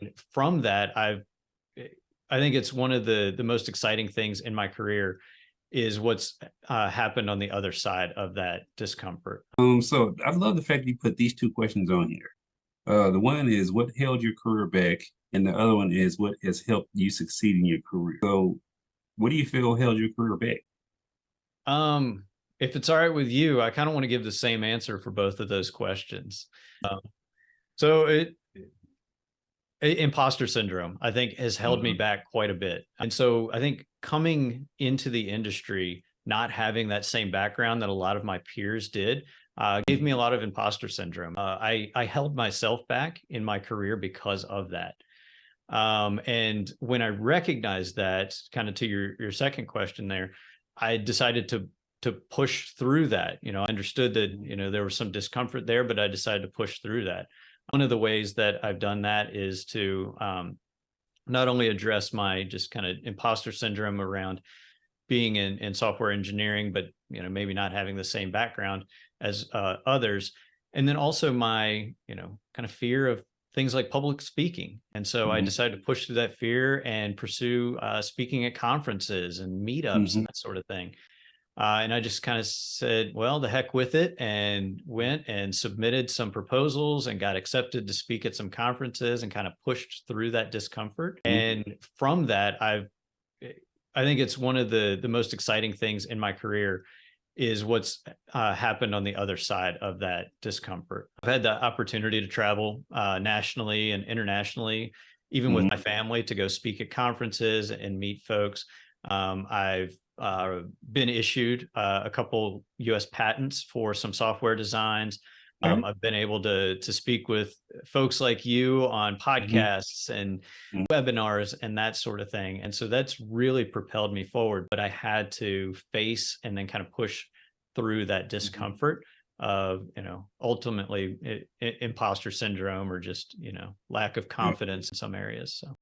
And from that, I think it's one of the most exciting things in my career is what's happened on the other side of that discomfort. So I love the fact that you put these two questions on here. The one is what held your career back, and the other one is what has helped you succeed in your career. So, what do you feel held your career back? Um, if it's all right with you, I kind of want to give the same answer for both of those questions. Um, so imposter syndrome, I think, has held me Mhm. back quite a bit. And so I think coming into the industry, not having that same background that a lot of my peers did, gave me a lot of imposter syndrome. I held myself back in my career because of that. And when I recognized that, kind of to your second question there, I decided to push through that. I understood that, there was some discomfort there, but I decided to push through that. One of the ways that I've done that is to not only address my just kind of imposter syndrome around being in software engineering, but maybe not having the same background as others, and then also my kind of fear of things like public speaking. And so I Mhm. decided to push through that fear and pursue speaking at conferences and meetups and Mhm. that sort of thing. And I just kind of said, well, the heck with it, and went and submitted some proposals and got accepted to speak at some conferences and kind of pushed through that discomfort. Mhm. And from that, I think it's one of the most exciting things in my career is what's happened on the other side of that discomfort. I've had the opportunity to travel nationally and internationally, even with Mhm. my family, to go speak at conferences and meet folks. I've been issued a couple US patents for some software designs. Okay. I've been able to speak with folks like you on Mhm. podcasts and Mhm. webinars and that sort of thing. And so that's really propelled me forward. But I had to face and then kind of push through that Mhm. discomfort of, ultimately imposter syndrome or just, lack of Yeah. confidence in some areas. So.